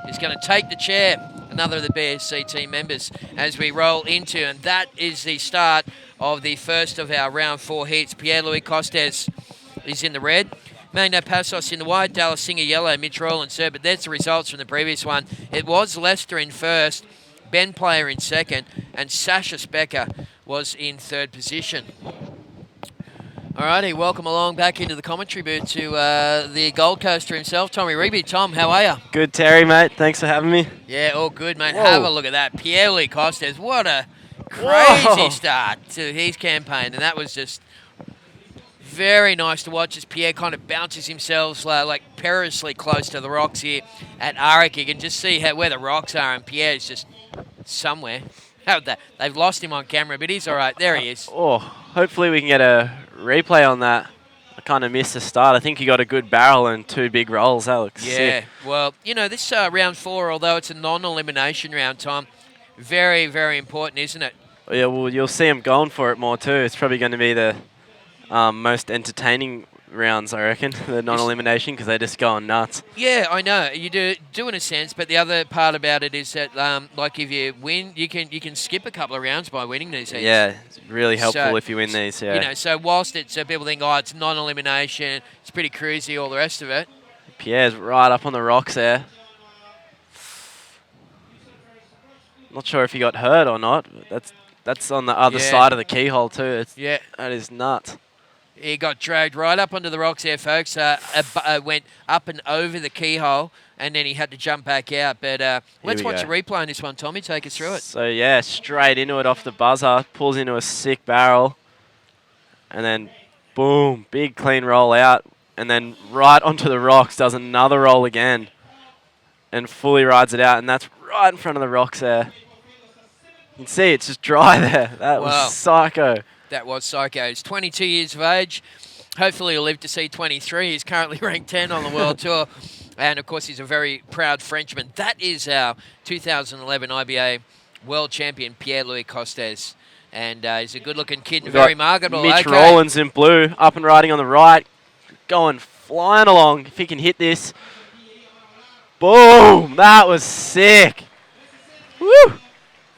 is going to take the chair, another of the BSC team members, as we roll into, and that is the start of the first of our round 4 heats. Pierre-Louis Costes is in the red. Magno Passos in the white, Dallas Singer yellow, Mitch Rowland third, but that's the results from the previous one. It was Lester in first, Ben Player in second, and Sasha Specker was in third position. Alrighty, welcome along back into the commentary booth to the Gold Coaster himself, Tommy Rigby. Tom, how are you? Good, Terry, mate. Thanks for having me. Yeah, all good, mate. Whoa. Have a look at that. Pierre-Louis Costes, what a crazy Whoa. start to his campaign. And that was just very nice to watch as Pierre kind of bounces himself like perilously close to the rocks here at Arica. You can just see where the rocks are, and Pierre's just somewhere. They've lost him on camera, but he's all right. There he is. Oh, hopefully we can get a replay on that. I kind of missed the start. I think he got a good barrel and 2 big rolls. That looks sick. Well, you know, this round 4, although it's a non-elimination round, Tom, very, very important, isn't it? Yeah, well, you'll see him going for it more too. It's probably going to be the most entertaining rounds, I reckon, the non-elimination, because they're just going nuts. Yeah, I know. You do in a sense, but the other part about it is that, like, if you win, you can skip a couple of rounds by winning these heats. Yeah, it's really helpful So, if you win these. Yeah. You know, so whilst it's people think, oh, it's non-elimination, it's pretty cruisy, all the rest of it. Pierre's right up on the rocks there. Not sure if he got hurt or not. That's on the other side of the keyhole too. That is nuts. He got dragged right up onto the rocks there, folks. Went up and over the keyhole, and then he had to jump back out. But let's watch a replay on this one, Tommy. Take us through it. So, yeah, straight into it off the buzzer. Pulls into a sick barrel. And then, boom, big clean roll out. And then right onto the rocks, does another roll again. And fully rides it out. And that's right in front of the rocks there. You can see it's just dry there. That was psycho. That was psycho. He's 22 years of age. Hopefully he'll live to see 23. He's currently ranked 10 on the World Tour. And, of course, he's a very proud Frenchman. That is our 2011 IBA World Champion, Pierre-Louis Costes. And he's a good-looking kid and very marketable. Mitch Rowland's in blue, up and riding on the right. Going flying along. If he can hit this. Boom! That was sick. Woo!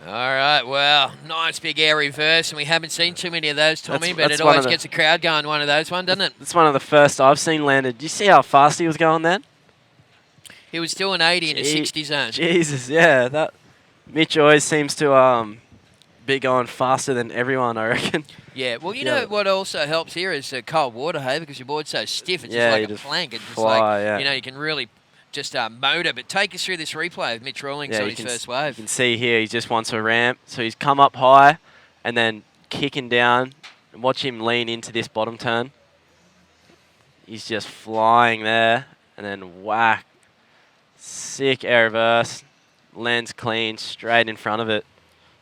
All right, well, nice big air reverse, and we haven't seen too many of those, Tommy, but it always gets a crowd going, one of those, doesn't it? It's one of the first I've seen landed. Do you see how fast he was going then? He was still an 80 in a 60 zone. Jesus, yeah. That Mitch always seems to be going faster than everyone, I reckon. Yeah, well, you know what also helps here is cold water, hey, because your board's so stiff, it's just like a plank. It's just like, you know, you can really just motor. But take us through this replay of Mitch Rawlings on his first wave. You can see here he just wants a ramp. So he's come up high and then kicking down. And watch him lean into this bottom turn. He's just flying there. And then whack. Sick air reverse. Lands clean straight in front of it.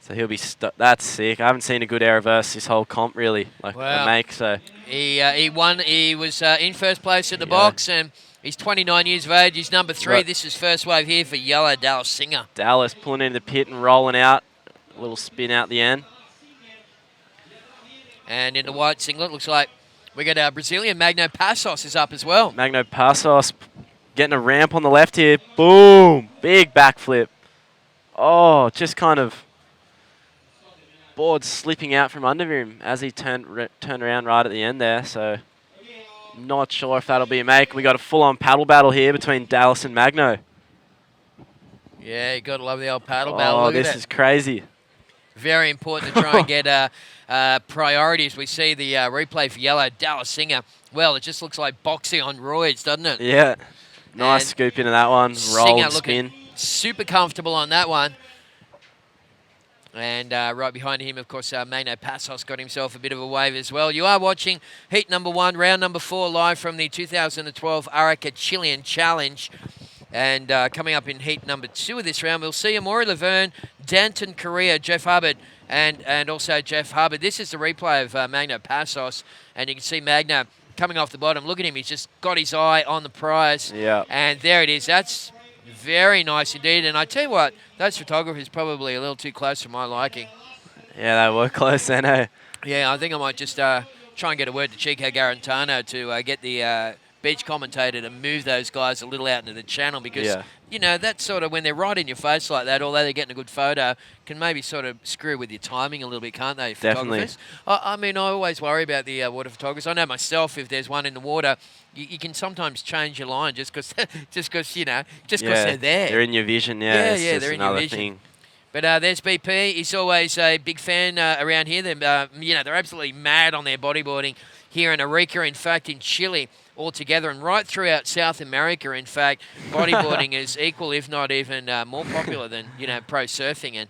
So he'll be that's sick. I haven't seen a good air reverse this whole comp really. Like a make. So he won. He was in first place at the box, and he's 29 years of age. He's number 3. Right. This is first wave here for yellow Dallas Singer. Dallas pulling into the pit and rolling out. A little spin out the end. And in the white singlet, looks like we got our Brazilian Magno Passos is up as well. Magno Passos getting a ramp on the left here. Boom! Big backflip. Oh, just kind of board slipping out from under him as he turned around right at the end there. So not sure if that'll be a make. We got a full-on paddle battle here between Dallas and Magno. Yeah, you got to love the old paddle battle. Oh, this is crazy. Very important to try and get priorities. We see the replay for yellow Dallas Singer. Well, it just looks like boxing on roids, doesn't it? Yeah. Nice scoop into that one. Roll and spin. Super comfortable on that one. And right behind him, of course, Magno Passos got himself a bit of a wave as well. You are watching heat number 1, round number 4, live from the 2012 Arica Chilean Challenge. And coming up in heat number 2 of this round, we'll see Amori Laverne, Danton Correa, Jeff Hubbard, and also Jeff Hubbard. This is the replay of Magno Passos. And you can see Magno coming off the bottom. Look at him. He's just got his eye on the prize. Yeah. And there it is. That's very nice indeed. And I tell you what, those photographers probably a little too close for my liking. Yeah, they were close, I know. Yeah, I think I might just try and get a word to Chico Garantano to get the beach commentator to move those guys a little out into the channel because, Yeah. you know, that's sort of when they're right in your face like that, although they're getting a good photo, can maybe sort of screw with your timing a little bit, can't they, Definitely. photographers? I mean, I always worry about the water photographers. I know myself, if there's one in the water, you can sometimes change your line just because, you know, just because they're there. They're in your vision, yeah. Yeah, It's yeah, just they're in your another vision. thing. But there's BP. He's always a big fan around here. You know, they're absolutely mad on their bodyboarding here in Arica, in fact, in Chile altogether, and right throughout South America. In fact, bodyboarding is equal, if not even more popular than, you know, pro surfing. And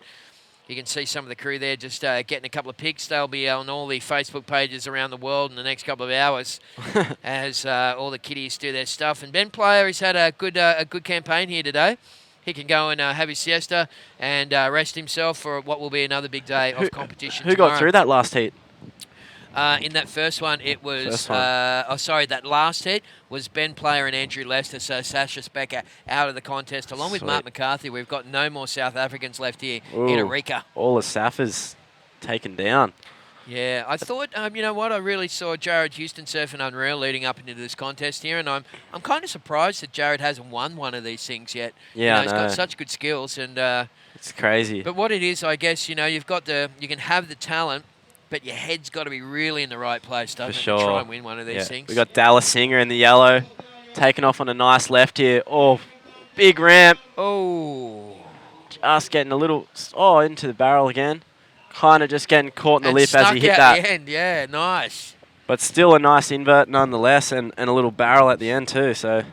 you can see some of the crew there just getting a couple of pics. They'll be on all the Facebook pages around the world in the next couple of hours as all the kiddies do their stuff. And Ben Player has had a good campaign here today. He can go and have his siesta and rest himself for what will be another big day of competition Who tomorrow. got through that last heat? In that first one, it was... that last heat was Ben Player and Andrew Lester, so Sasha Specker out of the contest. Along with Mark McCarthy, we've got no more South Africans left here in Arica. All the Saffers taken down. Yeah, I thought, you know what, I really saw Jared Houston surfing unreal leading up into this contest here, and I'm kind of surprised that Jared hasn't won one of these things yet. Yeah, you know, I he's know. got such good skills, and It's crazy. but what it is, I guess, you know, you can have the talent, but your head's got to be really in the right place, doesn't For it, sure. to try and win one of these things. We got Dallas Singer in the yellow, taking off on a nice left here. Oh, big ramp. Oh. Just getting a little, into the barrel again. Kind of just getting caught in the And lip as he stuck hit out that. the end, yeah, nice. But still a nice invert nonetheless, and a little barrel at the end too. So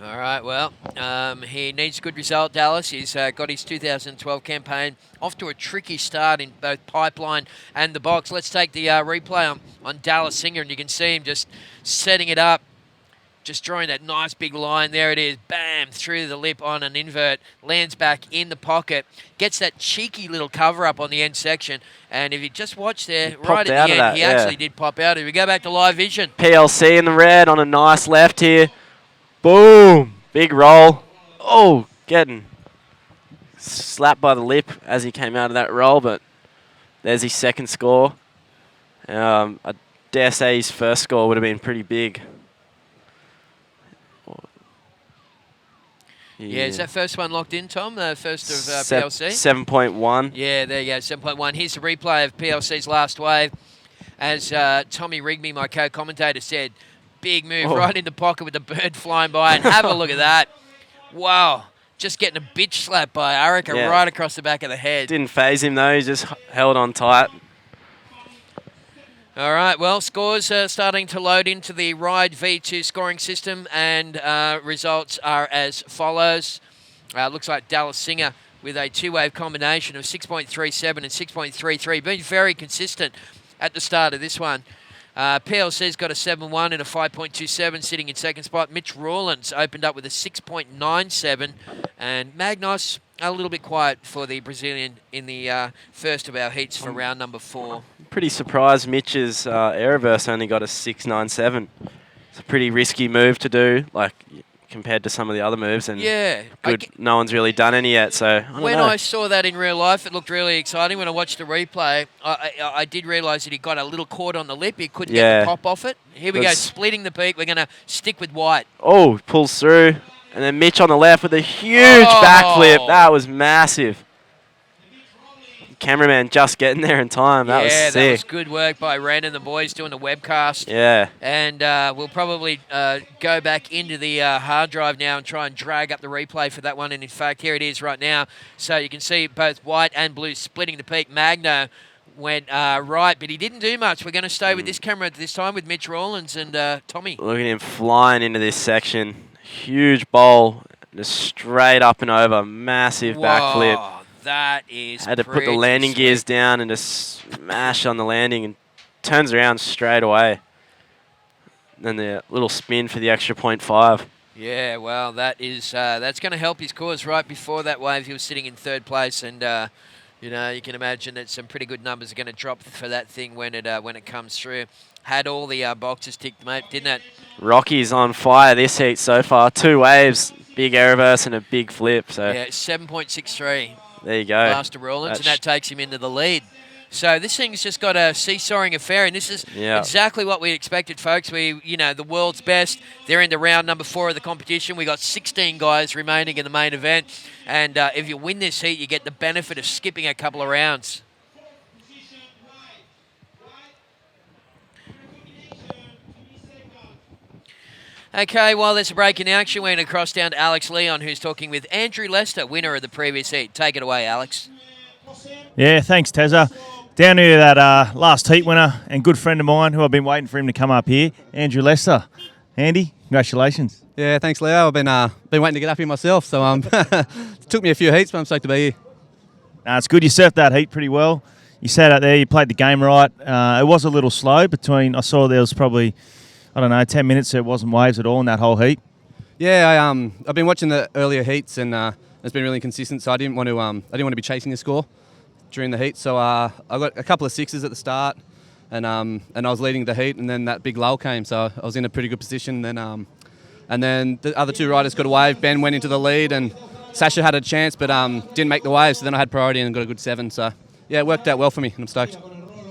All right, well, he needs a good result, Dallas. He's got his 2012 campaign off to a tricky start in both pipeline and the box. Let's take the replay on Dallas Singer, and you can see him just setting it up, just drawing that nice big line. There it is, bam, through the lip on an invert, lands back in the pocket, gets that cheeky little cover up on the end section, and if you just watch there, right at the end, he actually did pop out. If we go back to live vision. PLC in the red on a nice left here. Boom! Big roll. Oh, getting slapped by the lip as he came out of that roll, but there's his second score. I dare say his first score would have been pretty big. Yeah, is that first one locked in, Tom? The first of PLC? 7.1. Yeah, there you go, 7.1. Here's the replay of PLC's last wave. As Tommy Rigby, my co-commentator, said, big move right in the pocket with the bird flying by. And have a look at that. Wow. Just getting a bitch slap by Arica right across the back of the head. Didn't phase him though, he just held on tight. All right, well, scores are starting to load into the Ride V2 scoring system, and results are as follows. Looks like Dallas Singer with a two-wave combination of 6.37 and 6.33. Been very consistent at the start of this one. PLC's got a 7.1 and a 5.27 sitting in second spot. Mitch Rawlins opened up with a 6.97, and Magnos a little bit quiet for the Brazilian in the first of our heats for round number 4. Pretty surprised Mitch's Aeroverse only got a 6.97. It's a pretty risky move to do, like compared to some of the other moves, and no one's really done any yet. So I don't know. I saw that in real life, it looked really exciting. When I watched the replay, I did realise that he got a little caught on the lip. He couldn't get the pop off it. Here we go, splitting the peak. We're going to stick with white. Oh, pulls through, and then Mitch on the left with a huge backflip. That was massive. Cameraman just getting there in time. That was sick. That was good work by Ren and the boys doing the webcast. Yeah. And we'll probably go back into the hard drive now and try and drag up the replay for that one. And in fact, here it is right now. So you can see both white and blue splitting the peak. Magno went right, but he didn't do much. We're going to stay with this camera at this time with Mitch Rawlins and Tommy. Look at him flying into this section. Huge bowl, just straight up and over. Massive backflip. That is had to put the landing gears down and just smash on the landing, and turns around straight away. Then the little spin for the extra 0.5. Yeah, well, that is that's going to help his cause. Right before that wave, he was sitting in third place, and you know, you can imagine that some pretty good numbers are going to drop for that thing when it comes through. Had all the boxes ticked, mate, didn't it? Rocky's on fire this heat so far. 2 waves, big aeroverse and a big flip. So yeah, 7.63. There you go. Last to Rawlins, and that takes him into the lead So this thing's just got a seesawing affair, and this is exactly what we expected, folks. The world's best. They're into round number 4 of the competition. We got 16 guys remaining in the main event, and if you win this heat, you get the benefit of skipping a couple of rounds. Okay, while there's a break in the action, we're going to cross down to Alex Leon, who's talking with Andrew Lester, winner of the previous heat. Take it away, Alex. Yeah, thanks, Tezza. Down here, that last heat winner and good friend of mine who I've been waiting for him to come up here, Andrew Lester. Andy, congratulations. Yeah, thanks, Leo. I've been waiting to get up here myself, so it took me a few heats, but I'm stoked to be here. It's good. You surfed that heat pretty well. You sat out there, you played the game right. It was a little slow I saw there was probably, 10 minutes there wasn't waves at all in that whole heat. Yeah, I've been watching the earlier heats and it's been really consistent. So I didn't want to be chasing the score during the heat. So I got a couple of sixes at the start, and I was leading the heat, and then that big lull came. So I was in a pretty good position. And then the other two riders got a wave. Ben went into the lead, and Sasha had a chance, but didn't make the wave. So then I had priority and got a good 7. So yeah, it worked out well for me, and I'm stoked.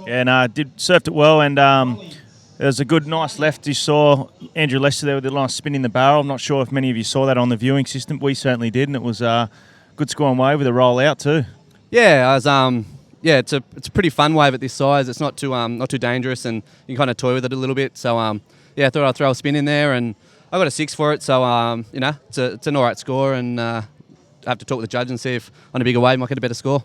Yeah, and surfed it well, and there was a good, nice left. You saw Andrew Lester there with a nice spin in the barrel. I'm not sure if many of you saw that on the viewing system. We certainly did, and it was a good scoring wave with a roll out too. Yeah, it's a pretty fun wave at this size. It's not too dangerous, and you can kind of toy with it a little bit. So I thought I'd throw a spin in there, and I got a 6 for it. So it's an alright score, and I have to talk with the judge and see if on a bigger wave I might get a better score.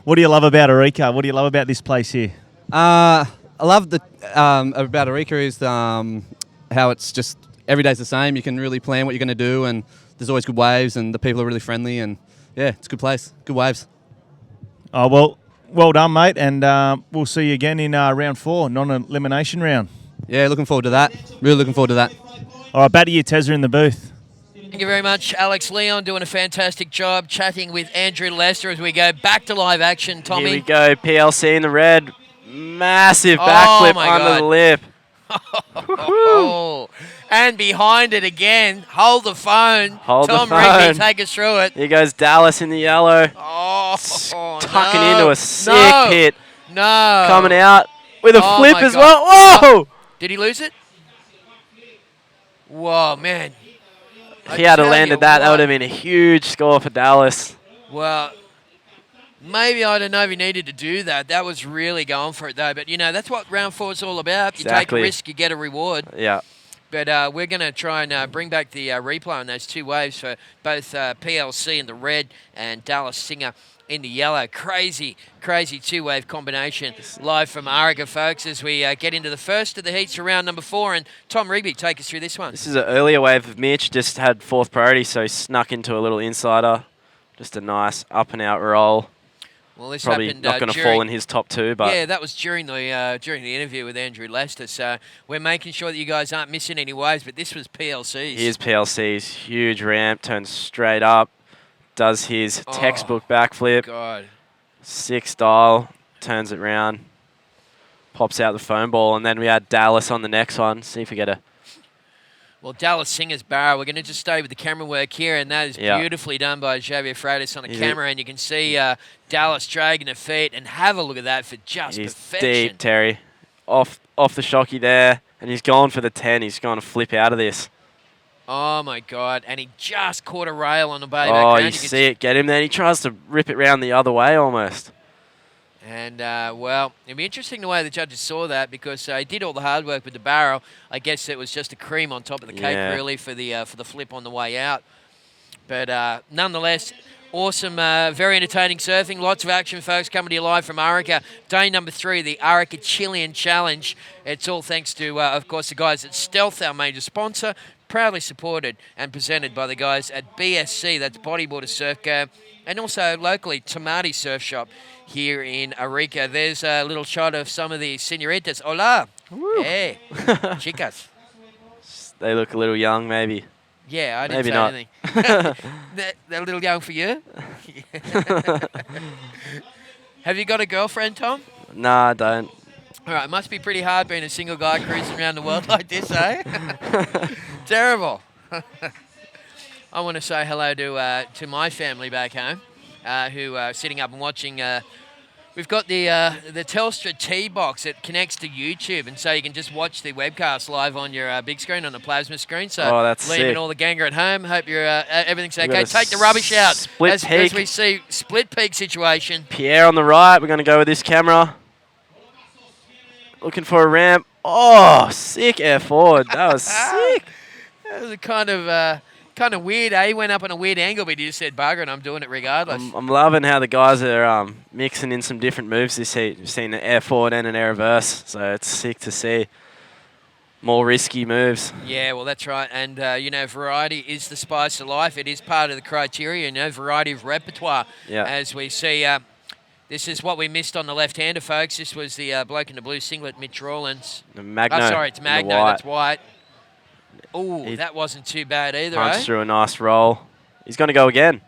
What do you love about Arica? What do you love about this place here? I love about Arica is how it's just every day's the same. You can really plan what you're going to do, and there's always good waves, and the people are really friendly, and yeah, it's a good place, good waves. Oh, well done, mate, and we'll see you again in round 4, non-elimination round. Yeah, looking forward to that. Really looking forward to that. All right, back to you, Tezza, in the booth. Thank you very much, Alex Leon, doing a fantastic job chatting with Andrew Lester as we go back to live action. Tommy. Here we go, PLC in the red. Massive backflip under the lip. And behind it again. Hold the phone. Tom Rigby, take us through it. Here goes Dallas in the yellow. Tucking into a sick hit. No. Coming out with a flip as well. Whoa! Did he lose it? Whoa, man. If he had landed that, that would have been a huge score for Dallas. Well, maybe I don't know if he needed to do that. That was really going for it, though. But, that's what round 4 is all about. You take a risk, you get a reward. Yeah. But we're going to try and bring back the replay on those 2 waves for both PLC in the red and Dallas Singer in the yellow. Crazy 2-wave combination live from Arica, folks, as we get into the first of the heats for round number 4. And Tom Rigby, take us through this one. This is an earlier wave of Mitch, just had 4th priority, so he snuck into a little insider. Just a nice up-and-out roll. Well, this probably happened, not going to fall in his top 2, but yeah, that was during the interview with Andrew Lester. So we're making sure that you guys aren't missing any waves. But this was PLC's. Here's PLC's huge ramp, turns straight up, does his textbook backflip. God, 6 style, turns it round, pops out the foam ball, and then we had Dallas on the next one. See if we get a. Well, Dallas Singer's barrel. We're going to just stay with the camera work here, and that is beautifully done by Xavier Freitas on the camera. And you can see Dallas dragging her feet, and have a look at that for just perfection. Deep, Terry. Off the shocky there, and he's gone for the 10. He's going to flip out of this. Oh, my God. And he just caught a rail on the bay back round. You see it get him there. He tries to rip it round the other way almost. And, well, it'll be interesting the way the judges saw that, because he did all the hard work with the barrel. I guess it was just a cream on top of the cake, really, for the flip on the way out. But nonetheless, awesome, very entertaining surfing. Lots of action, folks, coming to you live from Arica. Day number 3, the Arica Chilean Challenge. It's all thanks to, of course, the guys at Stealth, our major sponsor. Proudly supported and presented by the guys at BSC, that's Bodyboarder Surf Go, and also locally, Tamati Surf Shop here in Arica. There's a little shot of some of the senoritas. Hola. Woo. Hey, chicas. They look a little young, maybe. Yeah, I didn't maybe say not. anything. They're a little young for you? Have you got a girlfriend, Tom? Nah, I don't. All right, it must be pretty hard being a single guy cruising around the world like this, eh? Terrible. I want to say hello to my family back home, who are sitting up and watching We've got the Telstra T box. It connects to YouTube, and so you can just watch the webcast live on your big screen on the plasma screen. So, Oh, that's Liam sick. and all the gang are at home. Hope you're everything's We've okay. got a Take the rubbish out split as peak. we see split peak situation. Pierre on the right. We're going to go with this camera. Looking for a ramp. Oh, sick air forward. That was sick. That was a kind of weird. He went up on a weird angle, but he just said bugger, and I'm doing it regardless. I'm loving how the guys are mixing in some different moves this heat. We've seen an air forward and an air reverse, so it's sick to see. More risky moves. Yeah, well, that's right. And, variety is the spice of life. It is part of the criteria, variety of repertoire. Yeah. As we see, this is what we missed on the left-hander, folks. This was the bloke in the blue singlet, Mitch Rawlins. The Magno. Oh, sorry, it's in the Magno. white. That's white. Oh, He that wasn't too bad either, Punched through a nice roll. He's going to go again.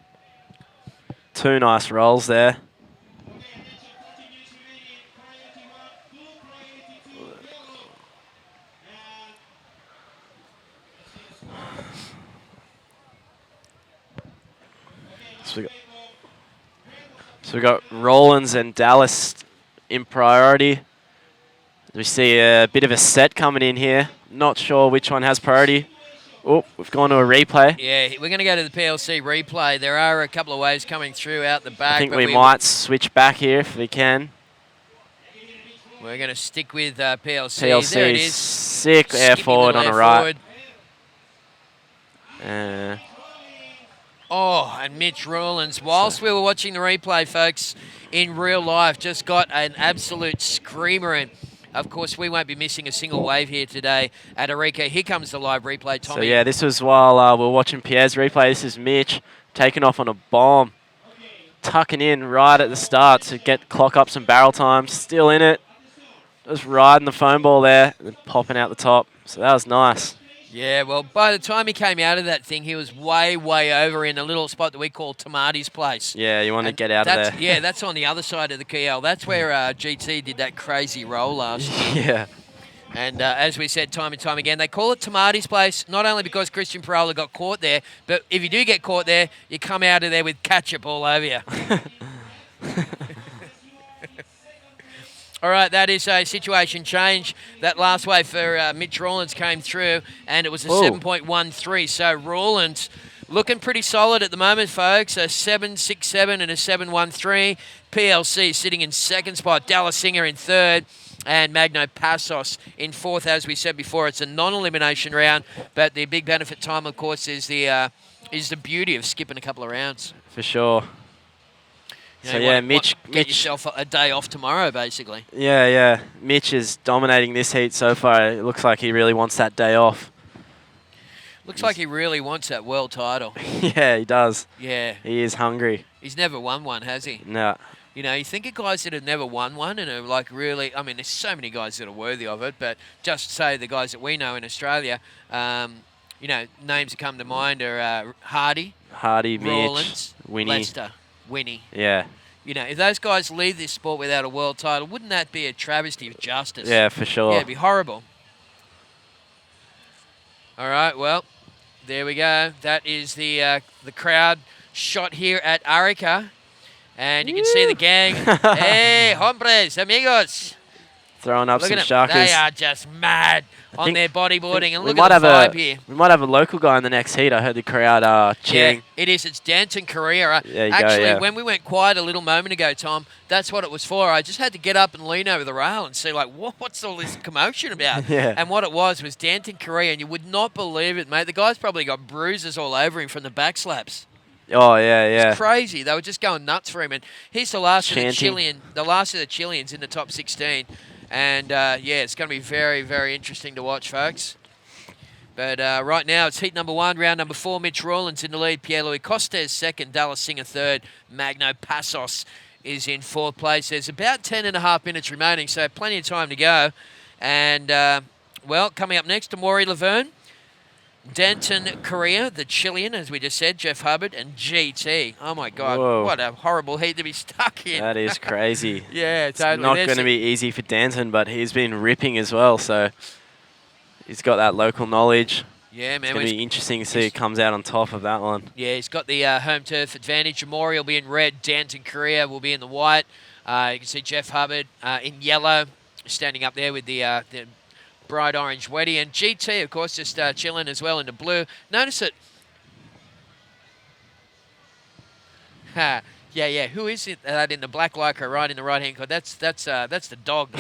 2 nice rolls there. So we got Rollins and Dallas in priority. We see a bit of a set coming in here. Not sure which one has priority. Oh, we've gone to a replay. Yeah, we're going to go to the PLC replay. There are a couple of waves coming through out the back. I think but we might switch back here if we can. We're going to stick with PLC. PLC, There it is. sick air Skipping forward on little the air right. forward. Oh, and Mitch Rawlins, whilst we were watching the replay, folks, in real life, just got an absolute screamer. And, of course, we won't be missing a single wave here today at Arica. Here comes the live replay, Tommy. So, yeah, this was while we're watching Pierre's replay. This is Mitch taking off on a bomb. Tucking in right at the start to clock up some barrel time. Still in it. Just riding the foam ball there and popping out the top. So that was nice. Yeah, well, by the time he came out of that thing, he was way, way over in a little spot that we call Tamati's place. Yeah, you want to get out of there. Yeah, that's on the other side of the KL. That's where GT did that crazy roll last year. Yeah. And as we said time and time again, they call it Tamati's place, not only because Christian Parola got caught there, but if you do get caught there, you come out of there with ketchup all over you. All right, that is a situation change. That last wave for Mitch Rawlins came through, and it was a 7.13. So Rawlins looking pretty solid at the moment, folks. A 7.67 and a 7.13. PLC sitting in second spot. Dallas Singer in third. And Magno Passos in fourth. As we said before, it's a non-elimination round, but the big benefit time, of course, is the beauty of skipping a couple of rounds. For sure. So yeah, Mitch. Get yourself a day off tomorrow, basically. Yeah. Mitch is dominating this heat so far. It looks like he really wants that day off. Looks like he really wants that world title. Yeah, he does. Yeah. He is hungry. He's never won one, has he? No. You know, you think of guys that have never won one and are like really, I mean, there's so many guys that are worthy of it, but just say the guys that we know in Australia, names that come to mind are Hardy, Mitch, Rawlins, Winnie. Lester, Winnie. Yeah. You know, if those guys leave this sport without a world title, wouldn't that be a travesty of justice? Yeah, for sure. Yeah, it'd be horrible. All right, well, there we go. That is the crowd shot here at Arica. And you can see the gang. Hey, hombres, amigos. Throwing up Look some at them. sharkers. They are just mad on their bodyboarding. And we look might at the have vibe here. We might have a local guy in the next heat. I heard the crowd cheering. Yeah, it is. It's Danton Korea. There you Actually, go, yeah. when we went quiet a little moment ago, Tom, that's what it was for. I just had to get up and lean over the rail and see, like, what's all this commotion about? Yeah. And what it was Danton Korea, and you would not believe it, mate. The guy's probably got bruises all over him from the back slaps. Oh, yeah. It's crazy. They were just going nuts for him. And he's the last of the Chanting. Chileans in the top 16. And, it's going to be very, very interesting to watch, folks. But right now, it's heat number 1, round number 4. Mitch Rawlins in the lead. Pierre-Louis Costes second. Dallas Singer third. Magno Passos is in fourth place. There's about 10.5 minutes remaining, so plenty of time to go. And, coming up next, Amaury Laverne. Danton Korea, the Chilean, as we just said, Jeff Hubbard, and GT. Oh, my God. Whoa. What a horrible heat to be stuck in. That is crazy. Yeah, It's totally. not There's going to be easy for Danton, but he's been ripping as well, so he's got that local knowledge. Yeah, It's man. going to be interesting to see who comes out on top of that one. Yeah, he's got the home turf advantage. Amaury will be in red. Danton Korea will be in the white. You can see Jeff Hubbard in yellow, standing up there with the bright orange Weddy. And GT, of course, just chilling as well in the blue. Notice it. Yeah. Who is it that in the black lycra right in the right-hand corner? That's the dog.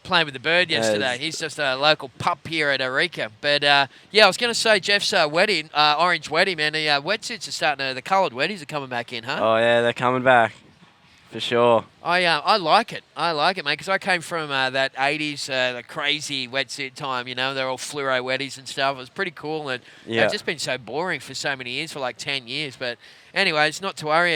Playing with the bird yesterday. He's just a local pup here at Arica. But, yeah, I was going to say Jeff's wedding, orange wedding, man. The wetsuits are starting to, the coloured weddies are coming back in, huh? Oh, yeah, they're coming back. For sure. I like it. I like it, mate, because I came from that 80s, the crazy wetsuit time, you know. They're all fluoro weddies and stuff. It was pretty cool, and they've just been so boring for so many years, for like 10 years. But anyways, not to worry.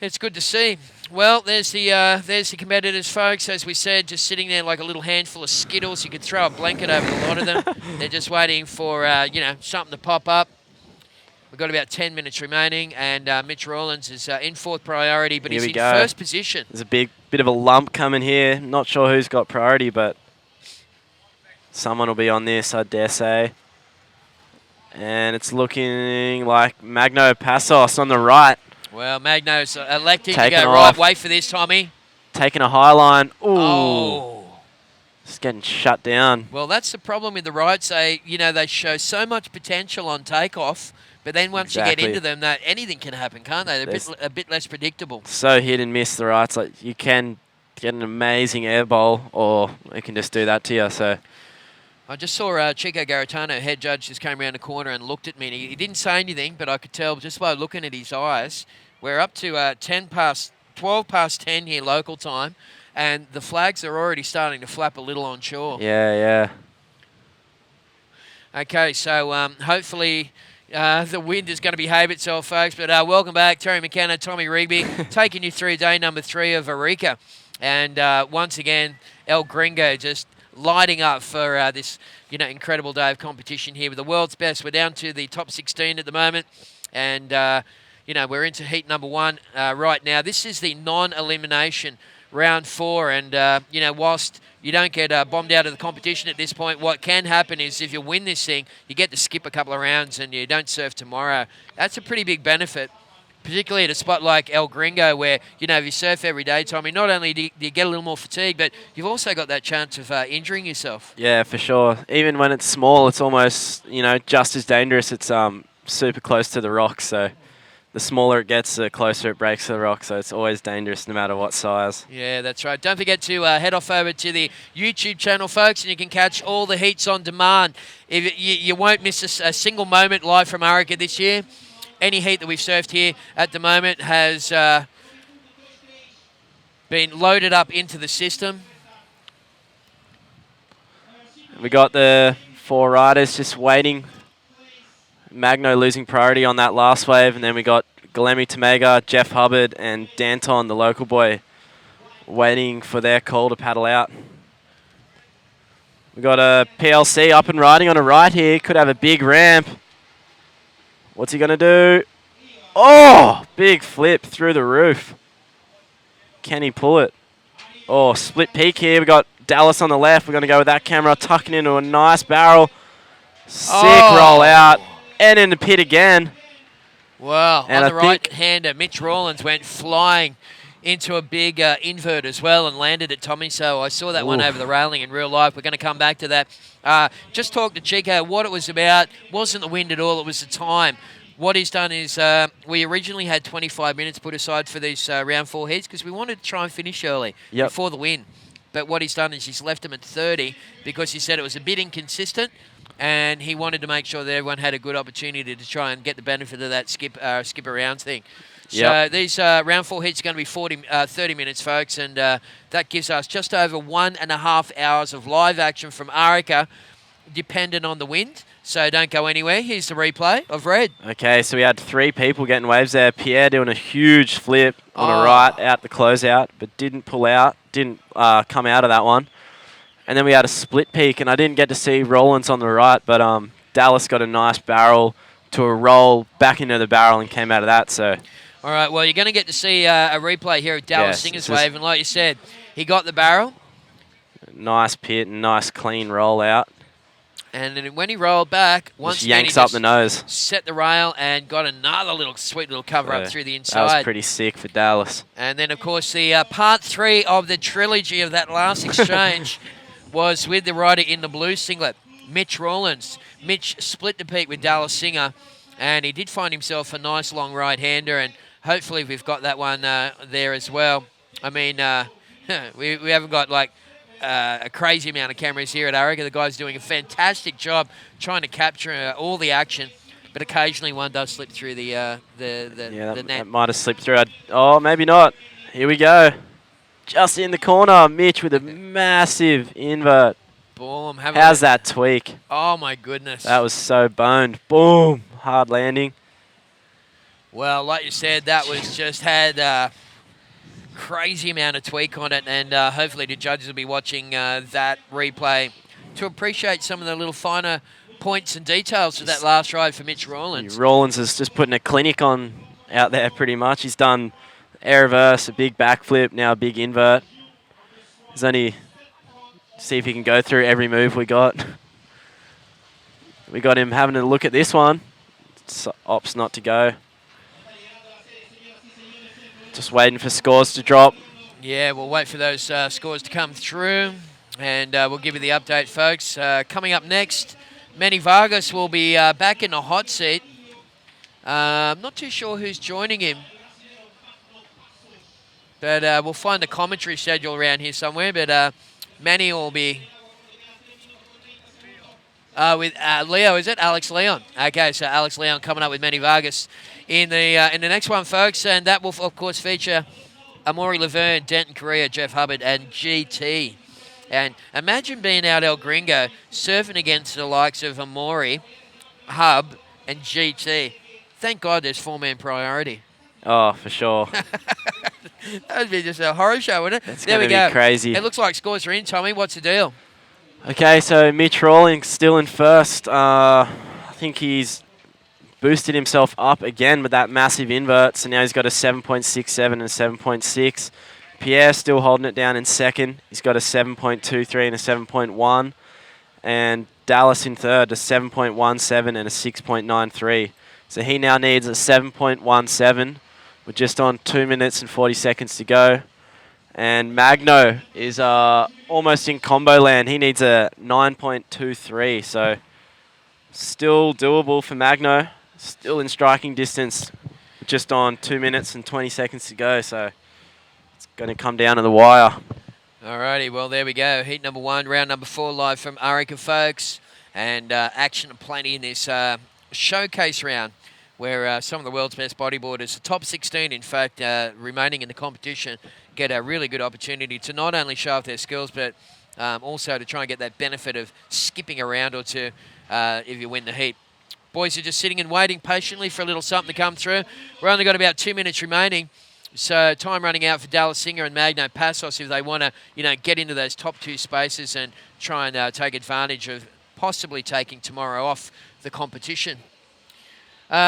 It's good to see. Well, there's the competitors, folks. As we said, just sitting there like a little handful of Skittles. You could throw a blanket over a lot of them. They're just waiting for something to pop up. We've got about 10 minutes remaining, and Mitch Rawlins is in fourth priority, but he's in first position. There's a bit of a lump coming here. Not sure who's got priority, but someone will be on this, I dare say. And it's looking like Magno Passos on the right. Well, Magno's electing to Taking go off. right. Wait for this, Tommy. Taking a high line. Ooh. Oh. Just getting shut down. Well, that's the problem with the rights. They show so much potential on takeoff, but then once you get into them, anything can happen, can't they? They're a bit less predictable. So hit and miss the rights. Like you can get an amazing air bowl, or it can just do that to you. So I just saw Chico Garitano, head judge, just came around the corner and looked at me. And he didn't say anything, but I could tell just by looking at his eyes. We're up to 12 past 10 here local time, and the flags are already starting to flap a little on shore. Yeah. Okay, so hopefully the wind is going to behave itself, folks. But welcome back, Terry McKenna, Tommy Rigby, taking you through day number 3 of Arica. And once again, El Gringo just lighting up for this incredible day of competition here with the world's best. We're down to the top 16 at the moment, and we're into heat number 1 right now. This is the non-elimination round 4, and whilst you don't get bombed out of the competition at this point, what can happen is if you win this thing, you get to skip a couple of rounds and you don't surf tomorrow. That's a pretty big benefit, particularly at a spot like El Gringo where, if you surf every day, Tommy, not only do you get a little more fatigue, but you've also got that chance of injuring yourself. Yeah, for sure. Even when it's small, it's almost, just as dangerous. It's super close to the rocks, so the smaller it gets, the closer it breaks to the rock, so it's always dangerous no matter what size. Yeah, that's right. Don't forget to head off over to the YouTube channel, folks, and you can catch all the heats on demand. You won't miss a single moment live from Arica this year. Any heat that we've surfed here at the moment has been loaded up into the system. We got the 4 riders just waiting. Magno losing priority on that last wave, and then we got Galemi Tamega, Jeff Hubbard, and Danton, the local boy, waiting for their call to paddle out. We got a PLC up and riding on a right here. Could have a big ramp. What's he going to do? Oh, big flip through the roof. Can he pull it? Oh, split peak here. We got Dallas on the left. We're going to go with that camera, tucking into a nice barrel. Sick roll out. And in the pit again. Wow. And on the right-hander, Mitch Rawlins went flying into a big invert as well and landed at Tommy. So I saw that one over the railing in real life. We're going to come back to that. Just talk to Chico what it was about. Wasn't the wind at all. It was the time. What he's done is we originally had 25 minutes put aside for these round 4 heats because we wanted to try and finish early before the win. But what he's done is he's left them at 30 because he said it was a bit inconsistent, and he wanted to make sure that everyone had a good opportunity to try and get the benefit of that skip around thing. So these round 4 heats are going to be 30 minutes, folks, and that gives us just over 1.5 hours of live action from Arica, dependent on the wind. So don't go anywhere. Here's the replay of Red. Okay, so we had 3 people getting waves there. Pierre doing a huge flip on a right out the closeout, but didn't pull out, didn't come out of that one. And then we had a split peak, and I didn't get to see Rollins on the right, but Dallas got a nice barrel to a roll back into the barrel and came out of that. So, all right, well, you're going to get to see a replay here of Dallas Singer's wave, and like you said, he got the barrel. Nice pit and nice clean roll out. And then when he rolled back, once Just again, yanks he up just the nose. set the rail and got another little sweet little cover up through the That was inside. pretty sick for Dallas. And then, of course, the part 3 of the trilogy of that last exchange was with the rider in the blue singlet, Mitch Rawlins. Mitch split the peak with Dallas Singer, and he did find himself a nice long right-hander, and hopefully we've got that one there as well. I mean, we haven't got, like, a crazy amount of cameras here at Arica. The guy's doing a fantastic job trying to capture all the action, but occasionally one does slip through the Yeah, net. that might have slipped through. Oh, maybe not. Here we go. Just in the corner, Mitch with a massive invert. Boom. How's that tweak? Oh, my goodness. That was so boned. Boom. Hard landing. Well, like you said, that was just had crazy amount of tweak on it, and hopefully the judges will be watching that replay to appreciate some of the little finer points and details of that last ride for Mitch Rawlins. Rawlins is just putting a clinic on out there pretty much. He's done air reverse, a big backflip, now a big invert. There's only see if he can go through every move we got. We got him having a look at this one. Opts not to go. Just waiting for scores to drop. Yeah, we'll wait for those scores to come through, and we'll give you the update, folks. Coming up next, Manny Vargas will be back in the hot seat. I'm not too sure who's joining him, but we'll find the commentary schedule around here somewhere. But Manny will be with Leo, is it? Alex Leon. Okay, so Alex Leon coming up with Manny Vargas in the next one, folks, and that will, of course, feature Amaury Laverne, Denton Correa, Jeff Hubbard, and GT. And imagine being out El Gringo surfing against the likes of Amaury, Hub, and GT. Thank God there's four-man priority. Oh, for sure. That would be just a horror show, wouldn't it? That's there we going to go. be crazy. It looks like scores are in, Tommy. What's the deal? Okay, so Mitch Rawlins still in first. I think he's boosted himself up again with that massive invert, so now he's got a 7.67 and a 7.6. Pierre still holding it down in second. He's got a 7.23 and a 7.1. And Dallas in third, a 7.17 and a 6.93. So he now needs a 7.17. We're just on 2 minutes and 40 seconds to go. And Magno is almost in combo land. He needs a 9.23. So still doable for Magno. Still in striking distance. Just on 2 minutes and 20 seconds to go. So it's going to come down to the wire. Alrighty, well, there we go. Heat number 1, round number 4, live from Arica, folks. And action plenty in this showcase round, where some of the world's best bodyboarders, the top 16, in fact, remaining in the competition, get a really good opportunity to not only show off their skills, but also to try and get that benefit of skipping a round or two if you win the heat. Boys are just sitting and waiting patiently for a little something to come through. We've only got about 2 minutes remaining. So time running out for Dallas Singer and Magno Passos if they want to, get into those top 2 spaces and try and take advantage of possibly taking tomorrow off the competition.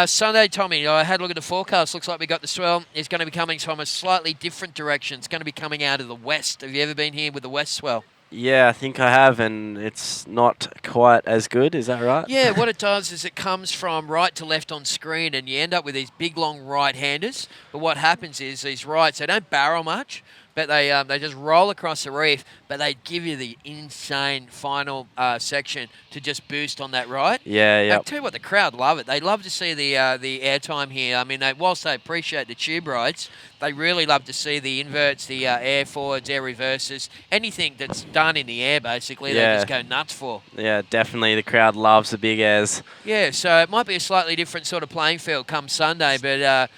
Sunday, Tommy, I had a look at the forecast. Looks like we got the swell. It's going to be coming from a slightly different direction. It's going to be coming out of the west. Have you ever been here with the west swell? Yeah, I think I have, and it's not quite as good. Is that right? Yeah, what it does is it comes from right to left on screen, and you end up with these big, long right-handers. But what happens is these rights, they don't barrel much, but they just roll across the reef, but they give you the insane final section to just boost on that right. Yeah, yeah. I tell you what, the crowd love it. They love to see the airtime here. I mean, whilst they appreciate the tube rides, they really love to see the inverts, the air forwards, air reverses, anything that's done in the air, basically, they just go nuts for. Yeah, definitely. The crowd loves the big airs. Yeah, so it might be a slightly different sort of playing field come Sunday, but,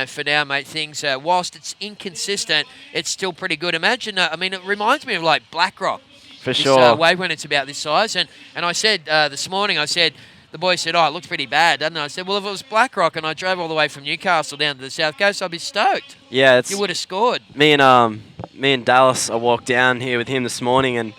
for now, mate, things, whilst it's inconsistent, it's still pretty good. Imagine, it reminds me of, like, BlackRock. For this, sure. Wave when it's about this size. And I said this morning, the boy said, it looks pretty bad, doesn't it? I said, well, if it was BlackRock and I drove all the way from Newcastle down to the South Coast, I'd be stoked. Yeah, you would have scored. Me and Dallas, I walked down here with him this morning, and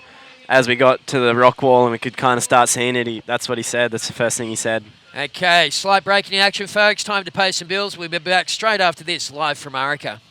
as we got to the rock wall and we could kind of start seeing it, that's what he said. That's the first thing he said. Okay, slight break in the action, folks. Time to pay some bills. We'll be back straight after this, live from Arica.